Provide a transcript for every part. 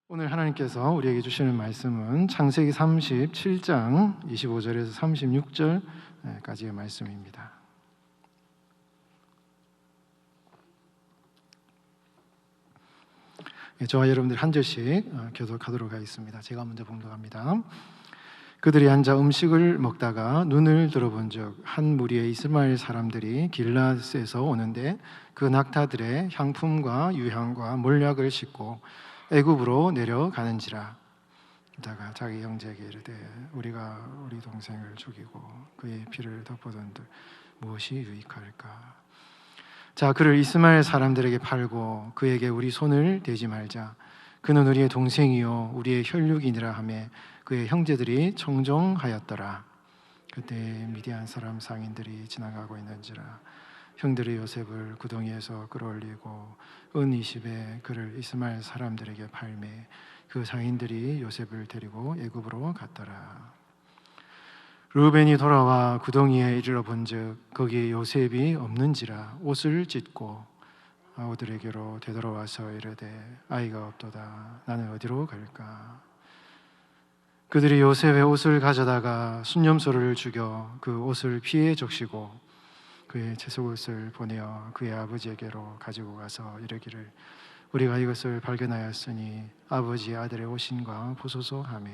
오늘 하나님께서 우리에게 주시는 말씀은 창세기 37장 25절에서 36절까지의 말씀입니다. 저와 여러분들 한 절씩 교독하도록 하겠습니다. 제가 먼저 봉독합니다. 그들이 앉아 음식을 먹다가 눈을 들어본즉 한 무리의 이스마엘 사람들이 길앗에서 오는데 그 낙타들의 향품과 유향과 몰약을 싣고 애굽으로 내려가는지라. 다가 자기 형제에게 이르되 우리가 우리 동생을 죽이고 그의 피를 덮어둔들 무엇이 유익할까? 자, 그를 이스마엘 사람들에게 팔고 그에게 우리 손을 대지 말자. 그는 우리의 동생이요 우리의 혈육이니라 하며 그의 형제들이 청종하였더라. 그때 미디안 사람 상인들이 지나가고 있는지라. 형들이 요셉을 구덩이에서 끌어올리고 은 20에 그를 이스마엘 사람들에게 팔매 그 상인들이 요셉을 데리고 애굽으로 갔더라. 르우벤이 돌아와 구덩이에 이르러 본즉 거기에 요셉이 없는지라 옷을 찢고 아우들에게로 되돌아와서 이르되 아이가 없도다. 나는 어디로 갈까? 그들이 요셉의 옷을 가져다가 순념소를 죽여 그 옷을 피에 적시고 그의 채속옷을 보내어 그의 아버지에게로 가지고 가서 이르기를 우리가 이것을 발견하였으니 아버지 아들의 옷인가 보소서 하매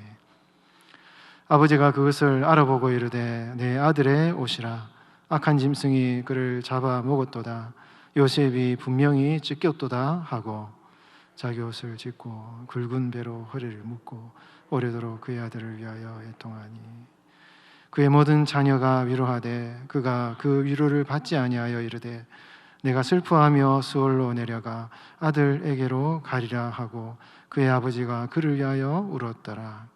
아버지가 그것을 알아보고 이르되 내 아들의 옷이라. 악한 짐승이 그를 잡아 먹었도다. 요셉이 분명히 찢겼도다 하고 자기 옷을 찢고 굵은 배로 허리를 묶고 오래도록 그의 아들을 위하여 애통하니 그의 모든 자녀가 위로하되 그가 그 위로를 받지 아니하여 이르되 내가 슬퍼하며 수월로 내려가 아들에게로 가리라 하고 그의 아버지가 그를 위하여 울었더라.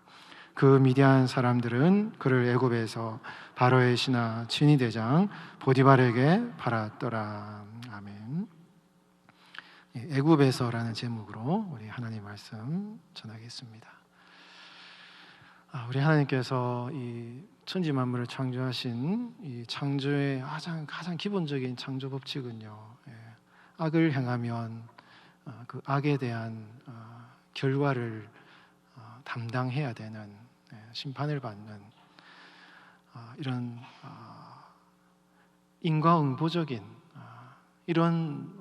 그 미디안 사람들은 그를 애굽에서 바로의 신하 친위대장 보디발에게 팔았더라. 아멘. 애굽에서라는 제목으로 우리 하나님 말씀 전하겠습니다. 우리 하나님께서 이 천지 만물을 창조하신 이 창조의 가장 기본적인 창조 법칙은요, 악을 행하면 그 악에 대한 결과를 담당해야 되는, 심판을 받는 이런 인과응보적인 이런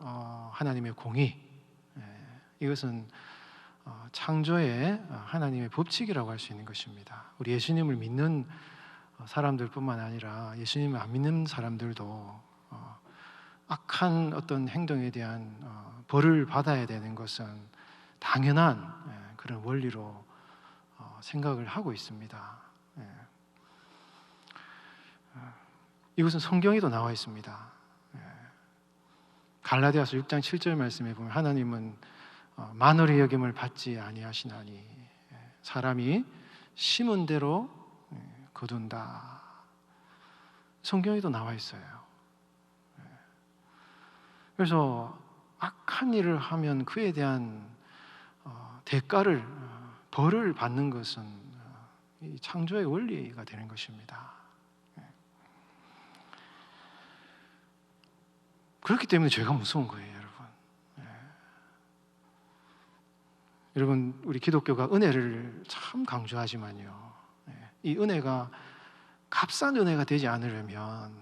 하나님의 공의, 이것은 창조의 하나님의 법칙이라고 할 수 있는 것입니다. 우리 예수님을 믿는 사람들뿐만 아니라 예수님을 안 믿는 사람들도 악한 어떤 행동에 대한 벌을 받아야 되는 것은 당연한 그런 원리로 생각을 하고 있습니다. 이것은 성경에도 나와 있습니다. 갈라디아서 6장 7절 말씀에 보면 하나님은 만월의 여김을 받지 아니하시나니 사람이 심은 대로 거둔다. 성경에도 나와 있어요. 그래서 악한 일을 하면 그에 대한 대가를 벌을 받는 것은 이 창조의 원리가 되는 것입니다. 그렇기 때문에 죄가 무서운 거예요, 여러분. 여러분, 우리 기독교가 은혜를 참 강조하지만요, 이 은혜가 값싼 은혜가 되지 않으려면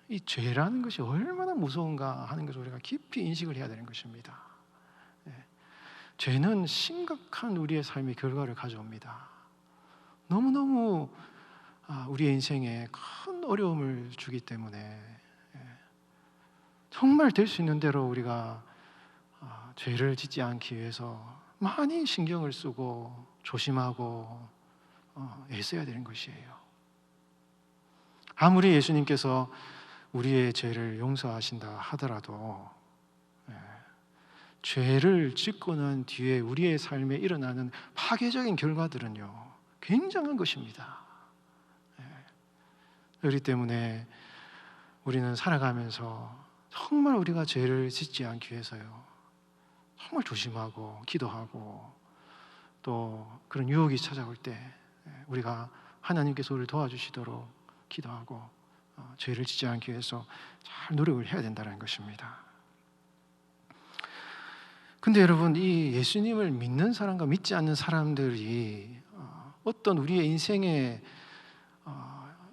이 죄라는 것이 얼마나 무서운가 하는 것을 우리가 깊이 인식을 해야 되는 것입니다. 죄는 심각한 우리의 삶의 결과를 가져옵니다. 너무너무 우리의 인생에 큰 어려움을 주기 때문에 정말 될 수 있는 대로 우리가 죄를 짓지 않기 위해서 많이 신경을 쓰고 조심하고 애써야 되는 것이에요. 아무리 예수님께서 우리의 죄를 용서하신다 하더라도 죄를 짓고 난 뒤에 우리의 삶에 일어나는 파괴적인 결과들은요, 굉장한 것입니다. 그렇기 때문에 우리는 살아가면서 정말 우리가 죄를 짓지 않기 위해서요, 정말 조심하고 기도하고 또 그런 유혹이 찾아올 때 우리가 하나님께서 우리를 도와주시도록 기도하고 죄를 짓지 않기 위해서 잘 노력을 해야 된다는 것입니다. 근데 여러분, 이 예수님을 믿는 사람과 믿지 않는 사람들이 어떤 우리의 인생에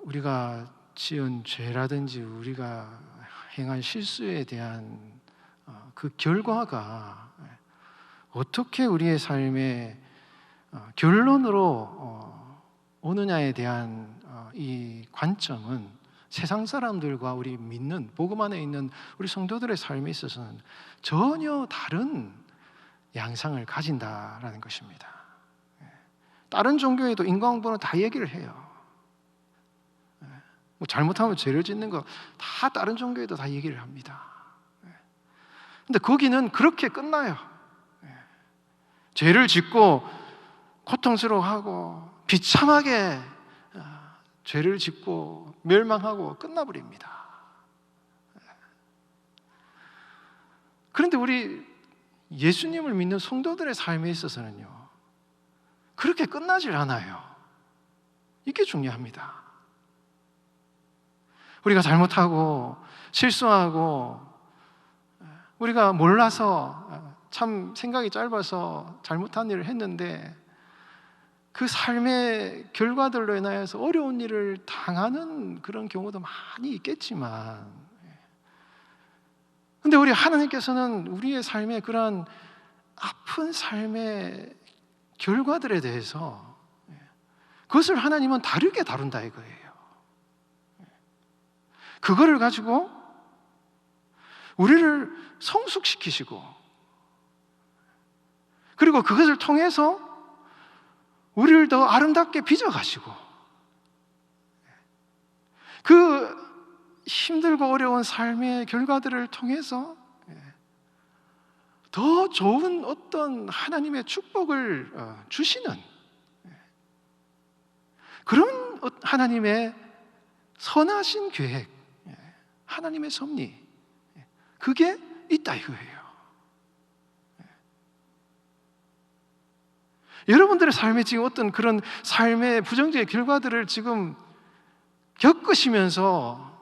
우리가 지은 죄라든지 우리가 행한 실수에 대한 그 결과가 어떻게 우리의 삶의 결론으로 오느냐에 대한 이 관점은 세상 사람들과 우리 믿는 복음 안에 있는 우리 성도들의 삶에 있어서는 전혀 다른 양상을 가진다라는 것입니다. 다른 종교에도 인과응보는 다 얘기를 해요. 뭐 잘못하면 죄를 짓는 거 다 다른 종교에도 다 얘기를 합니다. 근데 거기는 그렇게 끝나요. 죄를 짓고 고통스러워하고 비참하게 죄를 짓고 멸망하고 끝나버립니다. 그런데 우리 예수님을 믿는 성도들의 삶에 있어서는요, 그렇게 끝나질 않아요. 이게 중요합니다. 우리가 잘못하고 실수하고 우리가 몰라서 참 생각이 짧아서 잘못한 일을 했는데 그 삶의 결과들로 인하여서 어려운 일을 당하는 그런 경우도 많이 있겠지만, 근데 우리 하나님께서는 우리의 삶의 그런 아픈 삶의 결과들에 대해서 그것을 하나님은 다르게 다룬다 이거예요. 그거를 가지고 우리를 성숙시키시고, 그리고 그것을 통해서 우리를 더 아름답게 빚어가시고, 그 힘들고 어려운 삶의 결과들을 통해서 더 좋은 어떤 하나님의 축복을 주시는 그런 하나님의 선하신 계획, 하나님의 섭리, 그게 있다 이거예요. 여러분들의 삶에 지금 어떤 그런 삶의 부정적인 결과들을 지금 겪으시면서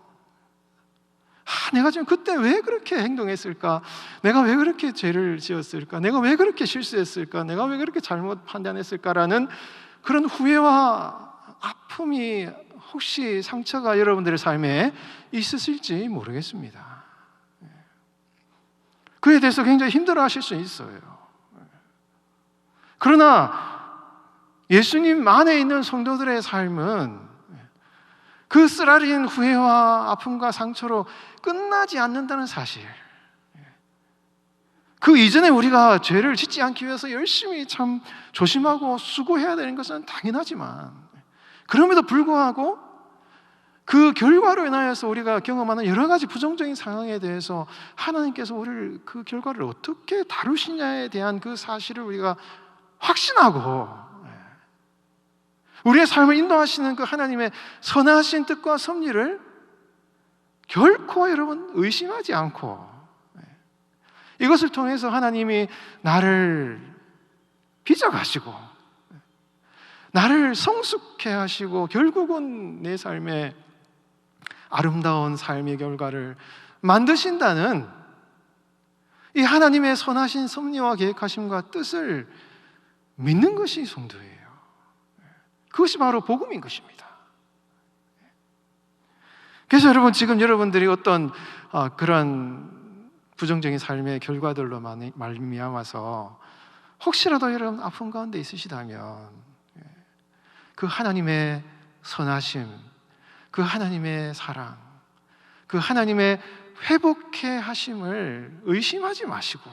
내가 지금 그때 왜 그렇게 행동했을까? 내가 왜 그렇게 죄를 지었을까? 내가 왜 그렇게 실수했을까? 내가 왜 그렇게 잘못 판단했을까라는 그런 후회와 아픔이 혹시 상처가 여러분들의 삶에 있으실지 모르겠습니다. 그에 대해서 굉장히 힘들어하실 수 있어요. 그러나 예수님 안에 있는 성도들의 삶은 그 쓰라린 후회와 아픔과 상처로 끝나지 않는다는 사실, 그 이전에 우리가 죄를 짓지 않기 위해서 열심히 참 조심하고 수고해야 되는 것은 당연하지만, 그럼에도 불구하고 그 결과로 인하여서 우리가 경험하는 여러 가지 부정적인 상황에 대해서 하나님께서 우리를 그 결과를 어떻게 다루시냐에 대한 그 사실을 우리가 확신하고 우리의 삶을 인도하시는 그 하나님의 선하신 뜻과 섭리를 결코 여러분 의심하지 않고, 이것을 통해서 하나님이 나를 빚어가시고 나를 성숙해 하시고 결국은 내 삶에 아름다운 삶의 결과를 만드신다는 이 하나님의 선하신 섭리와 계획하심과 뜻을 믿는 것이 성도예요. 그것이 바로 복음인 것입니다. 그래서 여러분, 지금 여러분들이 어떤 그런 부정적인 삶의 결과들로 말미암아서 혹시라도 여러분 아픔 가운데 있으시다면 그 하나님의 선하심, 그 하나님의 사랑, 그 하나님의 회복해 하심을 의심하지 마시고,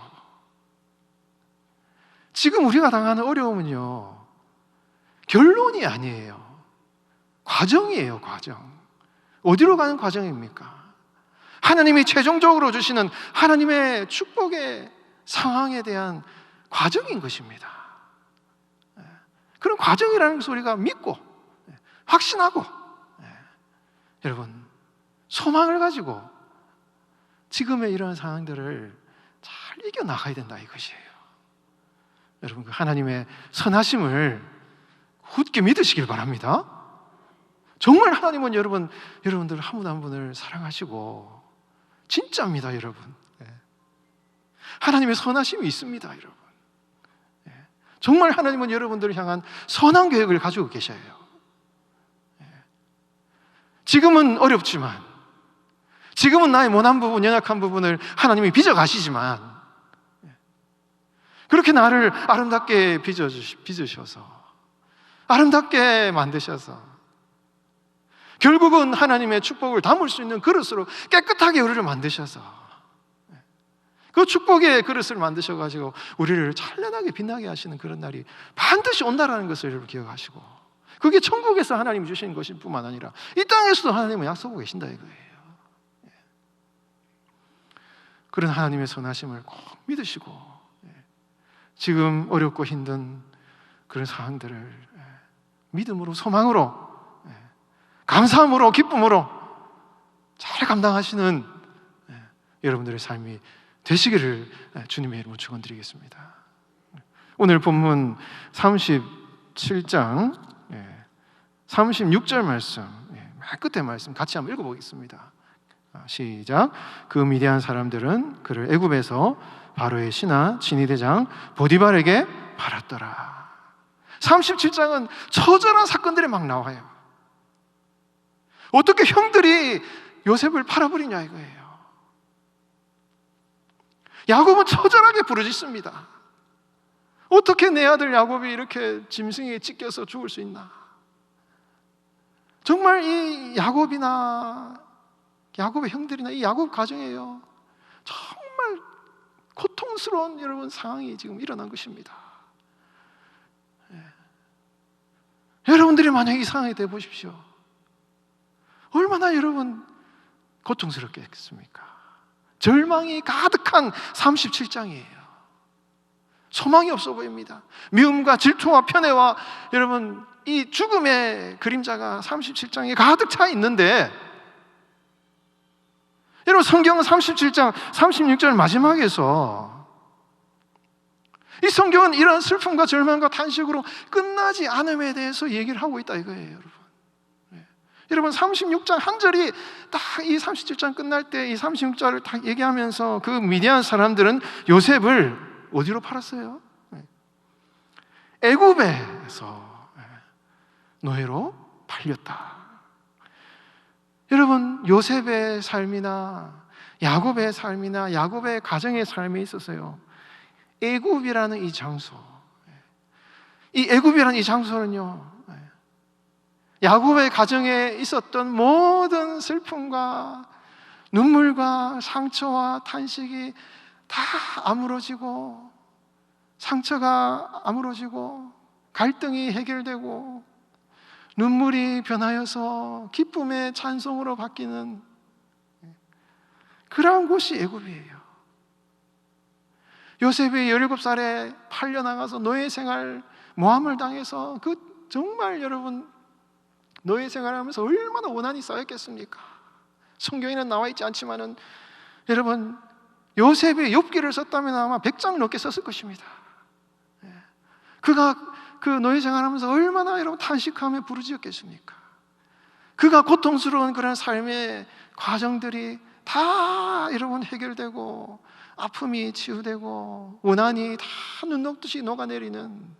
지금 우리가 당하는 어려움은요 결론이 아니에요. 과정이에요. 과정. 어디로 가는 과정입니까? 하나님이 최종적으로 주시는 하나님의 축복의 상황에 대한 과정인 것입니다. 그런 과정이라는 것을 우리가 믿고 확신하고, 여러분 소망을 가지고 지금의 이런 상황들을 잘 이겨나가야 된다 이것이에요. 여러분, 그 하나님의 선하심을 굳게 믿으시길 바랍니다. 정말 하나님은 여러분들 한 분 한 분을 사랑하시고 진짜입니다, 여러분. 하나님의 선하심이 있습니다, 여러분. 정말 하나님은 여러분들을 향한 선한 계획을 가지고 계셔요. 지금은 어렵지만, 지금은 나의 모난 부분, 연약한 부분을 하나님이 빚어가시지만, 그렇게 나를 아름답게 빚으셔서, 아름답게 만드셔서, 결국은 하나님의 축복을 담을 수 있는 그릇으로 깨끗하게 우리를 만드셔서, 그 축복의 그릇을 만드셔가지고 우리를 찬란하게 빛나게 하시는 그런 날이 반드시 온다라는 것을 여러분 기억하시고, 그게 천국에서 하나님이 주신 것일 뿐만 아니라 이 땅에서도 하나님은 약속하고 계신다 이거예요. 그런 하나님의 선하심을 꼭 믿으시고, 지금 어렵고 힘든 그런 상황들을 믿음으로, 소망으로, 감사함으로, 기쁨으로 잘 감당하시는 여러분들의 삶이 되시기를 주님의 이름으로 축원드리겠습니다. 오늘 본문 37장 36절 말씀, 맨 끝에 말씀 같이 한번 읽어보겠습니다. 시작. 그 미디안 사람들은 그를 애굽에서 바로의 신하 진위대장 보디발에게 팔았더라. 37장은 처절한 사건들이 막 나와요. 어떻게 형들이 요셉을 팔아버리냐 이거예요. 야곱은 처절하게 부르짖습니다. 어떻게 내 아들 야곱이 이렇게 짐승에게 찢겨서 죽을 수 있나? 정말 이 야곱이나 야곱의 형들이나 이 야곱 가정이에요, 정말 고통스러운 여러분 상황이 지금 일어난 것입니다. 여러분들이 만약 이 상황이 돼 보십시오. 얼마나 여러분 고통스럽겠습니까? 절망이 가득한 37장이에요. 소망이 없어 보입니다. 미움과 질투와 편애와 여러분 이 죽음의 그림자가 37장에 가득 차 있는데, 여러분 성경은 37장 36절 마지막에서 이 성경은 이런 슬픔과 절망과 탄식으로 끝나지 않음에 대해서 얘기를 하고 있다 이거예요, 여러분. 여러분 36장 한 절이 딱 이 37장 끝날 때 이 36절을 딱 얘기하면서 그 미디안 사람들은 요셉을 어디로 팔았어요? 애굽에서 노예로 팔렸다. 여러분 요셉의 삶이나 야곱의 삶이나 야곱의 가정의 삶에 있어서요, 애굽이라는 이 장소, 이 애굽이라는 이 장소는요, 야곱의 가정에 있었던 모든 슬픔과 눈물과 상처와 탄식이 다 아물어지고, 상처가 아물어지고, 갈등이 해결되고, 눈물이 변하여서 기쁨의 찬송으로 바뀌는 그러한 곳이 애굽이에요. 요셉이 17살에 팔려나가서 노예 생활, 모함을 당해서 그 정말 여러분 노예 생활하면서 얼마나 원한이 쌓였겠습니까? 성경에는 나와 있지 않지만은 여러분 요셉이 욥기를 썼다면 아마 100장 넘게 썼을 것입니다. 그가 그 노예 생활하면서 얼마나 여러분 탄식하며 부르짖었겠습니까? 그가 고통스러운 그런 삶의 과정들이 다 여러분 해결되고, 아픔이 치유되고, 원한이 다 눈 녹듯이 녹아내리는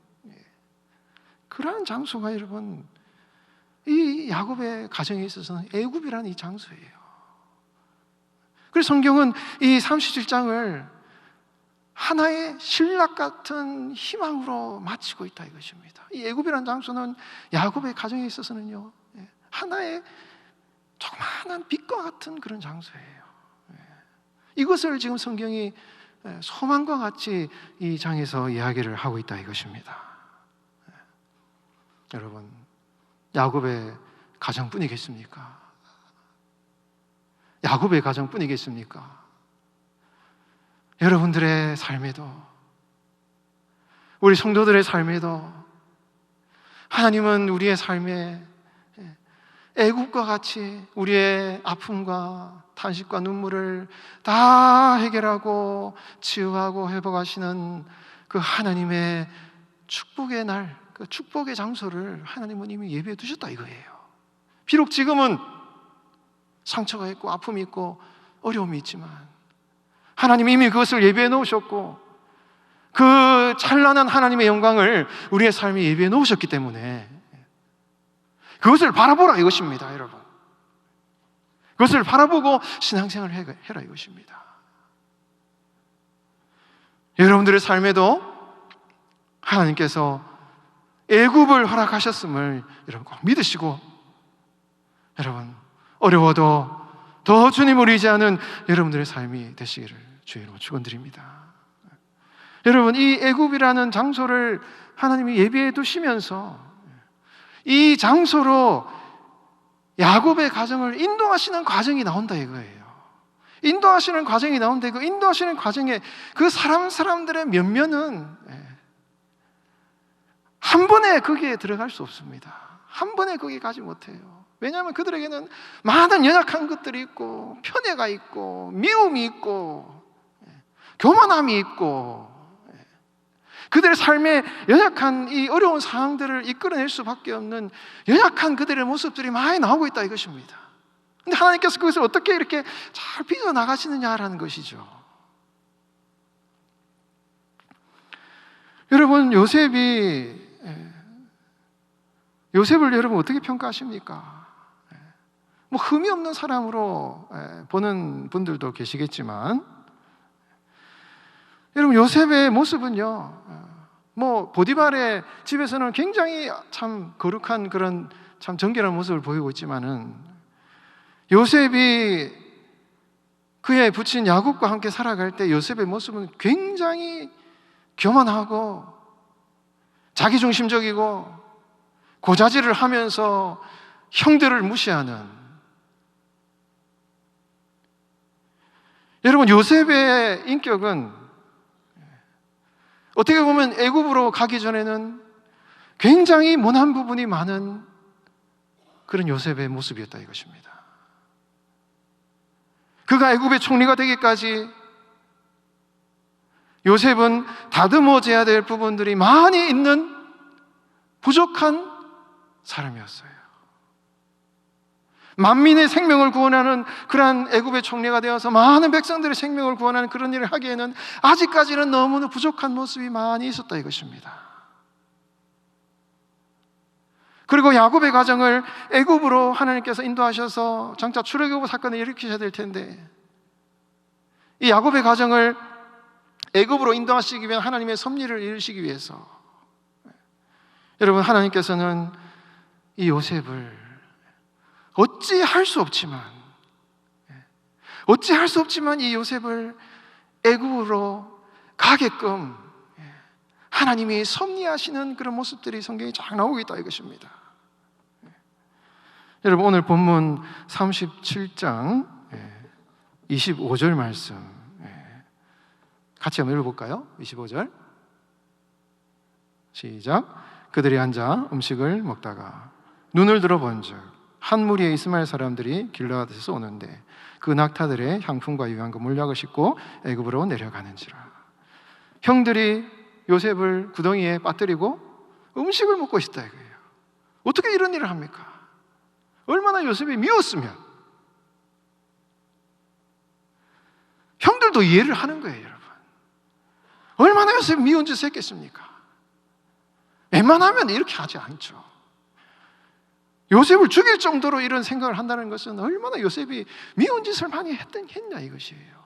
그러한 장소가 여러분 이 야곱의 가정에 있어서는 애굽이라는 이 장소예요. 그래서 성경은 이 37장을 하나의 신락 같은 희망으로 마치고 있다 이것입니다. 이 애굽이라는 장소는 야곱의 가정에 있어서는요, 하나의 조그마한 빛과 같은 그런 장소예요. 이것을 지금 성경이 소망과 같이 이 장에서 이야기를 하고 있다 이것입니다. 여러분, 야곱의 가정뿐이겠습니까? 야곱의 가정뿐이겠습니까? 여러분들의 삶에도, 우리 성도들의 삶에도 하나님은 우리의 삶에 애굽과 같이 우리의 아픔과 탄식과 눈물을 다 해결하고 치유하고 회복하시는 그 하나님의 축복의 날, 그 축복의 장소를 하나님은 이미 예비해 두셨다 이거예요. 비록 지금은 상처가 있고 아픔이 있고 어려움이 있지만 하나님이 이미 그것을 예비해 놓으셨고 그 찬란한 하나님의 영광을 우리의 삶에 예비해 놓으셨기 때문에 그것을 바라보라 이것입니다, 여러분. 그것을 바라보고 신앙생활을 해라 이것입니다. 여러분들의 삶에도 하나님께서 애굽을 허락하셨음을 여러분 꼭 믿으시고, 여러분 어려워도 더 주님을 의지하는 여러분들의 삶이 되시기를 주의 이름으로 축원드립니다. 여러분, 이 애굽이라는 장소를 하나님이 예비해 두시면서 이 장소로 야곱의 가정을 인도하시는 과정이 나온다 이거예요. 인도하시는 과정이 나오는데 그 인도하시는 과정에 그 사람들의 면면은 한 번에 거기에 들어갈 수 없습니다. 한 번에 거기 가지 못해요. 왜냐하면 그들에게는 많은 연약한 것들이 있고 편애가 있고 미움이 있고 교만함이 있고 그들의 삶에 연약한 이 어려운 상황들을 이끌어낼 수밖에 없는 연약한 그들의 모습들이 많이 나오고 있다 이것입니다. 근데 하나님께서 그것을 어떻게 이렇게 잘 빚어나가시느냐라는 것이죠. 여러분, 요셉을 여러분 어떻게 평가하십니까? 뭐 흠이 없는 사람으로 보는 분들도 계시겠지만, 여러분 요셉의 모습은요, 뭐 보디발의 집에서는 굉장히 참 거룩한 그런 참 정결한 모습을 보이고 있지만은, 요셉이 그의 부친 야곱과 함께 살아갈 때 요셉의 모습은 굉장히 교만하고 자기중심적이고 고자질을 하면서 형들을 무시하는, 여러분 요셉의 인격은 어떻게 보면 애굽으로 가기 전에는 굉장히 모난 부분이 많은 그런 요셉의 모습이었다 이것입니다. 그가 애굽의 총리가 되기까지 요셉은 다듬어져야 될 부분들이 많이 있는 부족한 사람이었어요. 만민의 생명을 구원하는 그러한 애굽의 총리가 되어서 많은 백성들의 생명을 구원하는 그런 일을 하기에는 아직까지는 너무나 부족한 모습이 많이 있었다 이것입니다. 그리고 야곱의 가정을 애굽으로 하나님께서 인도하셔서 장차 출애굽 사건을 일으키셔야 될 텐데, 이 야곱의 가정을 애굽으로 인도하시기 위한 하나님의 섭리를 이루시기 위해서 여러분 하나님께서는 이 요셉을 어찌할 수 없지만 이 요셉을 애굽으로 가게끔 하나님이 섭리하시는 그런 모습들이 성경에 쫙 나오고 있다 이것입니다. 여러분 오늘 본문 37장 25절 말씀 같이 한번 읽어볼까요? 25절 시작. 그들이 앉아 음식을 먹다가 눈을 들어본즉 한 무리의 이스마엘 사람들이 길르앗에서 오는데 그 낙타들의 향품과 유향과 물약을 싣고 애굽으로 내려가는지라. 형들이 요셉을 구덩이에 빠뜨리고 음식을 먹고 있다 이거예요. 어떻게 이런 일을 합니까? 얼마나 요셉이 미웠으면. 형들도 이해를 하는 거예요, 여러분. 얼마나 요셉이 미운 짓을 했겠습니까? 웬만하면 이렇게 하지 않죠. 요셉을 죽일 정도로 이런 생각을 한다는 것은 얼마나 요셉이 미운 짓을 많이 했냐 이것이에요.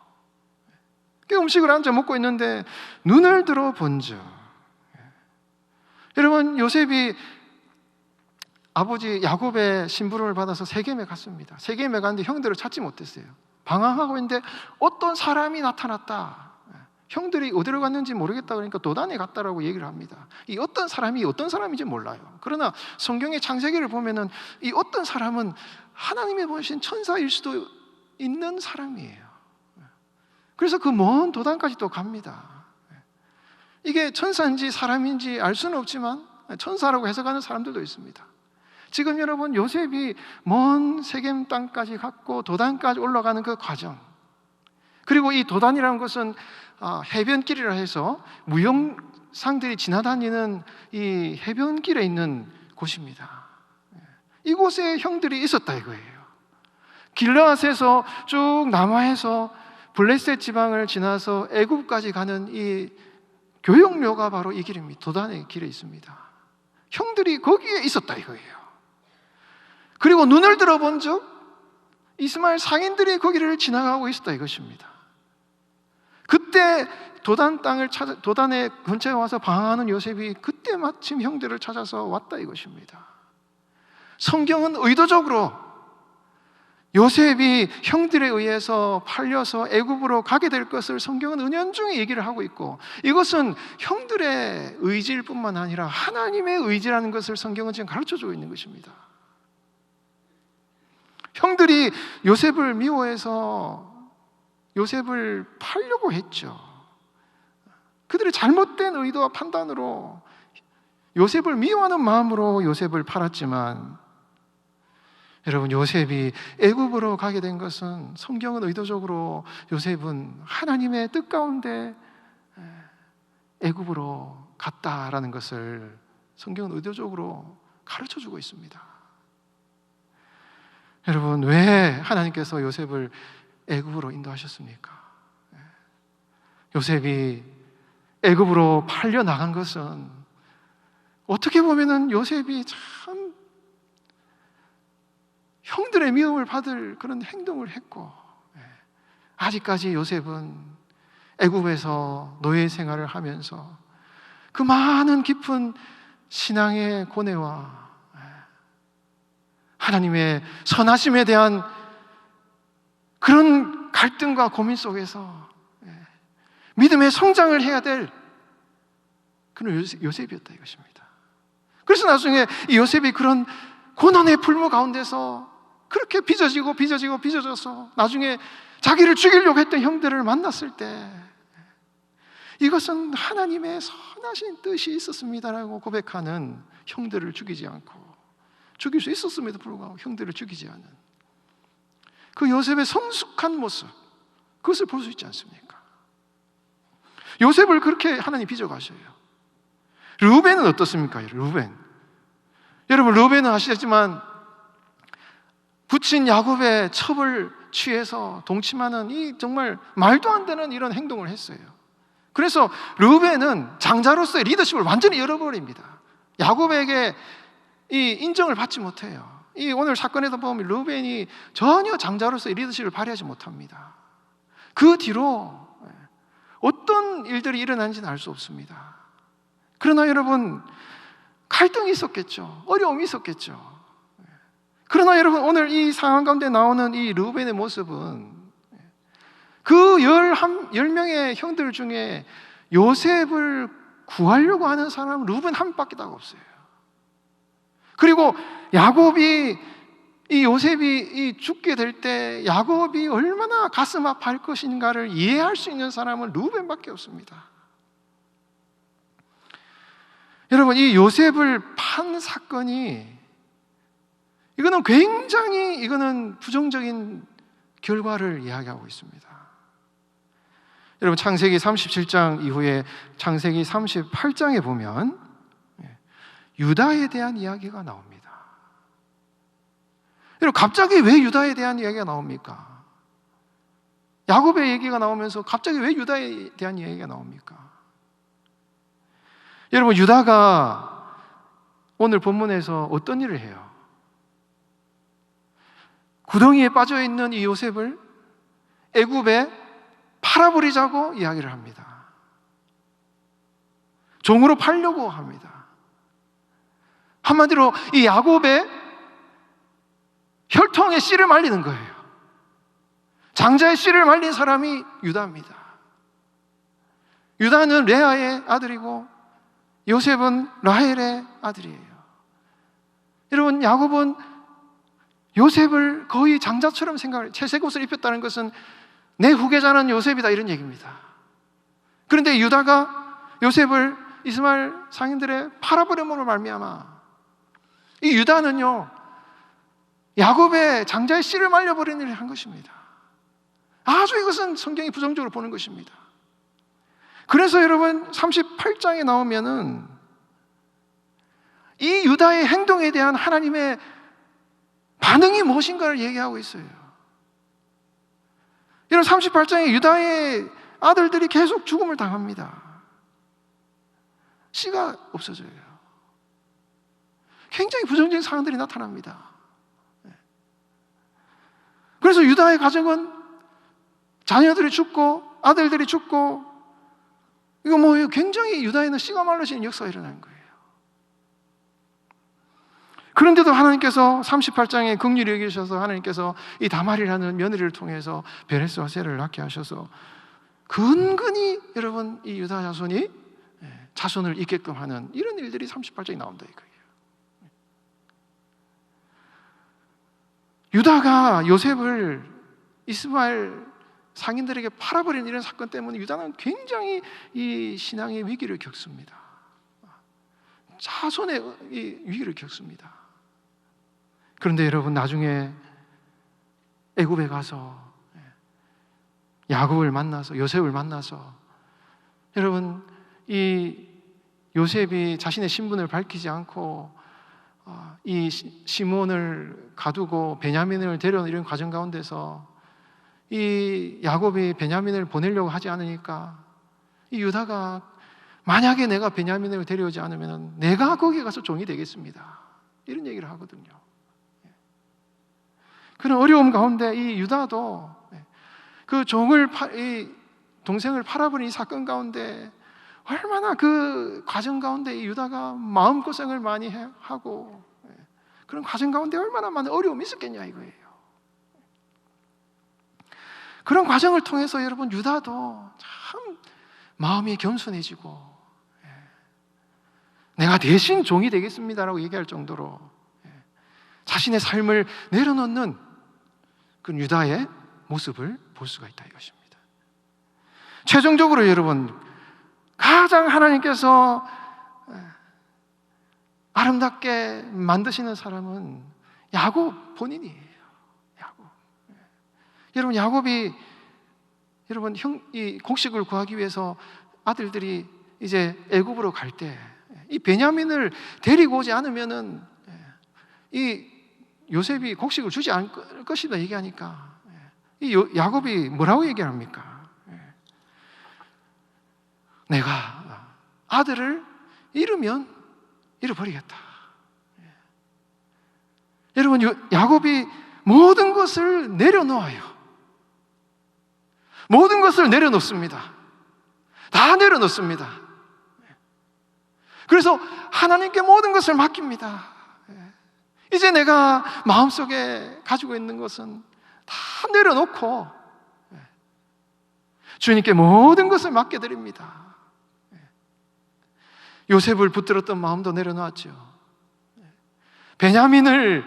그 음식을 앉아 먹고 있는데 눈을 들어 본즉, 여러분 요셉이 아버지 야곱의 심부름을 받아서 세겜에 갔습니다. 세겜에 갔는데 형들을 찾지 못했어요. 방황하고 있는데 어떤 사람이 나타났다. 형들이 어디로 갔는지 모르겠다 그러니까 도단에 갔다라고 얘기를 합니다. 이 어떤 사람이 어떤 사람인지 몰라요. 그러나 성경의 창세기를 보면은 이 어떤 사람은 하나님이 보신 천사일 수도 있는 사람이에요. 그래서 그 먼 도단까지 또 갑니다. 이게 천사인지 사람인지 알 수는 없지만 천사라고 해석하는 사람들도 있습니다. 지금 여러분 요셉이 먼 세겜 땅까지 갔고 도단까지 올라가는 그 과정, 그리고 이 도단이라는 것은 해변길이라 해서 무용상들이 지나다니는 이 해변길에 있는 곳입니다. 이곳에 형들이 있었다 이거예요. 길르앗에서 쭉 남하해서 블레셋 지방을 지나서 애굽까지 가는 이 교역로가 바로 이 길입니다. 도단의 길에 있습니다. 형들이 거기에 있었다 이거예요. 그리고 눈을 들어본 적 이스마엘 상인들이 거기를 지나가고 있었다 이것입니다. 그때 도단의 근처에 와서 방황하는 요셉이 그때 마침 형들을 찾아서 왔다 이것입니다. 성경은 의도적으로 요셉이 형들에 의해서 팔려서 애굽으로 가게 될 것을 성경은 은연중에 얘기를 하고 있고, 이것은 형들의 의지일 뿐만 아니라 하나님의 의지라는 것을 성경은 지금 가르쳐주고 있는 것입니다. 형들이 요셉을 미워해서 요셉을 팔려고 했죠. 그들의 잘못된 의도와 판단으로 요셉을 미워하는 마음으로 요셉을 팔았지만, 여러분, 요셉이 애굽으로 가게 된 것은 성경은 의도적으로 요셉은 하나님의 뜻 가운데 애굽으로 갔다라는 것을 성경은 의도적으로 가르쳐주고 있습니다. 여러분, 왜 하나님께서 요셉을 애굽으로 인도하셨습니까? 요셉이 애굽으로 팔려 나간 것은 어떻게 보면은 요셉이 참 형들의 미움을 받을 그런 행동을 했고, 아직까지 요셉은 애굽에서 노예 생활을 하면서 그 많은 깊은 신앙의 고뇌와 하나님의 선하심에 대한 그런 갈등과 고민 속에서 믿음의 성장을 해야 될 그런 요셉이었다 이것입니다. 그래서 나중에 이 요셉이 그런 고난의 불무 가운데서 그렇게 빚어져서 나중에 자기를 죽이려고 했던 형들을 만났을 때 이것은 하나님의 선하신 뜻이 있었습니다라고 고백하는, 형들을 죽이지 않고, 죽일 수 있었음에도 불구하고 형들을 죽이지 않은 그 요셉의 성숙한 모습, 그것을 볼 수 있지 않습니까? 요셉을 그렇게 하나님 빚어가셔요. 르우벤은 어떻습니까? 여러분, 르우벤은 아시겠지만 부친 야곱의 첩을 취해서 동침하는 이 정말 말도 안 되는 이런 행동을 했어요. 그래서 르우벤은 장자로서의 리더십을 완전히 잃어버립니다. 야곱에게 이 인정을 받지 못해요. 이 오늘 사건에서 보면 르우벤이 전혀 장자로서의 리더십을 발휘하지 못합니다. 그 뒤로 어떤 일들이 일어난지는 알 수 없습니다. 그러나 여러분, 갈등이 있었겠죠. 어려움이 있었겠죠. 그러나 여러분, 오늘 이 상황 가운데 나오는 이 르우벤의 모습은 그 10명의 형들 중에 요셉을 구하려고 하는 사람은 르우벤 한 밖에 없어요. 그리고 야곱이, 이 요셉이 죽게 될 때 야곱이 얼마나 가슴 아파할 것인가를 이해할 수 있는 사람은 르우벤밖에 없습니다. 여러분, 이 요셉을 판 사건이 이거는 굉장히 부정적인 결과를 이야기하고 있습니다. 여러분, 창세기 37장 이후에 창세기 38장에 보면 유다에 대한 이야기가 나옵니다. 여러분, 갑자기 왜 유다에 대한 이야기가 나옵니까? 야곱의 얘기가 나오면서 갑자기 왜 유다에 대한 이야기가 나옵니까? 여러분, 유다가 오늘 본문에서 어떤 일을 해요? 구덩이에 빠져있는 이 요셉을 애굽에 팔아버리자고 이야기를 합니다. 종으로 팔려고 합니다. 한마디로 이 야곱의 혈통의 씨를 말리는 거예요. 장자의 씨를 말린 사람이 유다입니다. 유다는 레아의 아들이고 요셉은 라헬의 아들이에요. 여러분, 야곱은 요셉을 거의 장자처럼 채색 옷을 입혔다는 것은 내 후계자는 요셉이다, 이런 얘기입니다. 그런데 유다가 요셉을 이스마엘 상인들의 팔아버림으로 말미암아 이 유다는요, 야곱의 장자의 씨를 말려버리는 일을 한 것입니다. 아주 이것은 성경이 부정적으로 보는 것입니다. 그래서 여러분, 38장에 나오면은 이 유다의 행동에 대한 하나님의 반응이 무엇인가를 얘기하고 있어요. 이런 38장에 유다의 아들들이 계속 죽음을 당합니다. 씨가 없어져요. 굉장히 부정적인 상황들이 나타납니다. 그래서 유다의 가정은 자녀들이 죽고 아들들이 죽고, 이거 뭐예요? 굉장히 유다에는 씨가 말라지는 역사가 일어나는 거예요. 그런데도 하나님께서 38장에 긍휼히 여기셔서 하나님께서 이 다말이라는 며느리를 통해서 베레스와 셀을 낳게 하셔서 근근히 여러분 이 유다 자손이 자손을 잇게끔 하는 이런 일들이 38장에 나온다 이거예요. 유다가 요셉을 이스마엘 상인들에게 팔아버리는 이런 사건 때문에 유다는 굉장히 이 신앙의 위기를 겪습니다. 자손의 이 위기를 겪습니다. 그런데 여러분 나중에 애굽에 가서 야곱을 만나서 요셉을 만나서 여러분 이 요셉이 자신의 신분을 밝히지 않고 이 시몬을 가두고 베냐민을 데려오는 이런 과정 가운데서 이 야곱이 베냐민을 보내려고 하지 않으니까 이 유다가 만약에 내가 베냐민을 데려오지 않으면 내가 거기 가서 종이 되겠습니다, 이런 얘기를 하거든요. 그런 어려움 가운데 이 유다도 그 이 동생을 팔아버린 이 사건 가운데 얼마나 그 과정 가운데 이 유다가 마음고생을 많이 하고 그런 과정 가운데 얼마나 많은 어려움이 있었겠냐 이거예요. 그런 과정을 통해서 여러분 유다도 참 마음이 겸손해지고 내가 대신 종이 되겠습니다라고 얘기할 정도로 자신의 삶을 내려놓는 그 유다의 모습을 볼 수가 있다 이것입니다. 최종적으로 여러분 가장 하나님께서 아름답게 만드시는 사람은 야곱 본인이에요. 야곱. 여러분 야곱이 여러분 이 곡식을 구하기 위해서 아들들이 이제 애굽으로 갈 때 이 베냐민을 데리고 오지 않으면은 이 요셉이 곡식을 주지 않을 것이다 얘기하니까 이 야곱이 뭐라고 얘기합니까? 내가 아들을 잃으면 잃어버리겠다. 여러분 야곱이 모든 것을 내려놓아요. 모든 것을 내려놓습니다. 다 내려놓습니다. 그래서 하나님께 모든 것을 맡깁니다. 이제 내가 마음속에 가지고 있는 것은 다 내려놓고 주님께 모든 것을 맡겨드립니다. 요셉을 붙들었던 마음도 내려놓았죠. 베냐민을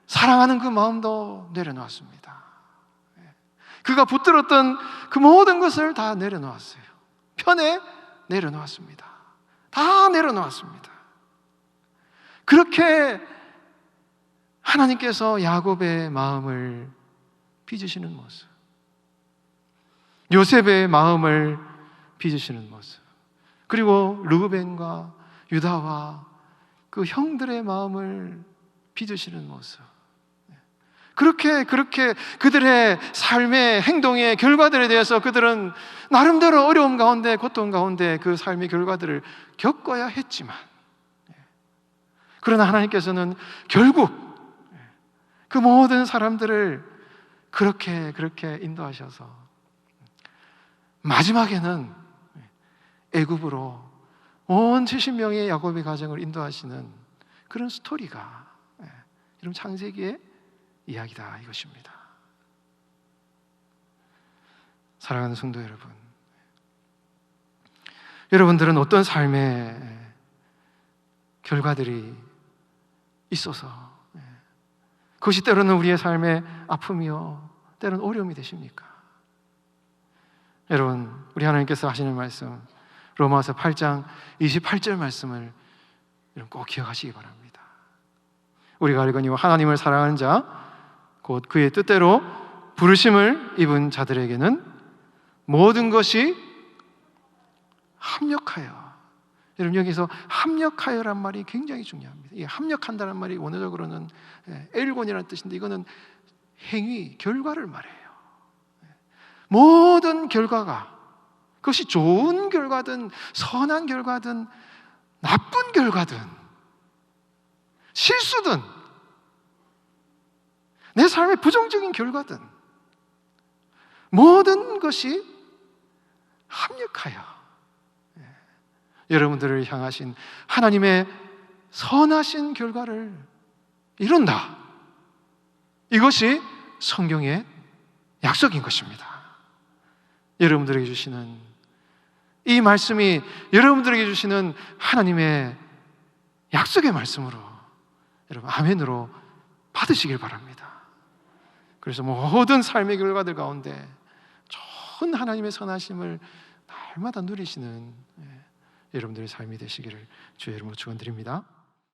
사랑하는 그 마음도 내려놓았습니다. 그가 붙들었던 그 모든 것을 다 내려놓았어요. 편에 내려놓았습니다. 다 내려놓았습니다. 그렇게 하나님께서 야곱의 마음을 빚으시는 모습, 요셉의 마음을 빚으시는 모습, 그리고 르우벤과 유다와 그 형들의 마음을 빚으시는 모습, 그렇게 그들의 삶의 행동의 결과들에 대해서 그들은 나름대로 어려움 가운데 고통 가운데 그 삶의 결과들을 겪어야 했지만, 그러나 하나님께서는 결국 그 모든 사람들을 그렇게 인도하셔서 마지막에는 애굽으로 온 70명의 야곱의 가정을 인도하시는 그런 스토리가 이런 창세기의 이야기다 이것입니다. 사랑하는 성도 여러분, 여러분들은 어떤 삶의 결과들이 있어서 그것이 때로는 우리의 삶의 아픔이요 때로는 어려움이 되십니까? 여러분, 우리 하나님께서 하시는 말씀 로마서 8장 28절 말씀을 꼭 기억하시기 바랍니다. 우리가 알거니와 하나님을 사랑하는 자 곧 그의 뜻대로 부르심을 입은 자들에게는 모든 것이 합력하여. 여러분, 여기서 합력하여란 말이 굉장히 중요합니다. 이 합력한다는 말이 원어적으로는 엘곤이라는 뜻인데 이거는 행위, 결과를 말해요. 모든 결과가, 그것이 좋은 결과든 선한 결과든 나쁜 결과든 실수든 내 삶의 부정적인 결과든 모든 것이 합력하여 여러분들을 향하신 하나님의 선하신 결과를 이룬다. 이것이 성경의 약속인 것입니다. 여러분들에게 주시는 이 말씀이 여러분들에게 주시는 하나님의 약속의 말씀으로 여러분 아멘으로 받으시길 바랍니다. 그래서 모든 삶의 결과들 가운데 좋은 하나님의 선하심을 날마다 누리시는 여러분들의 삶이 되시기를 주의 이름으로 축원드립니다.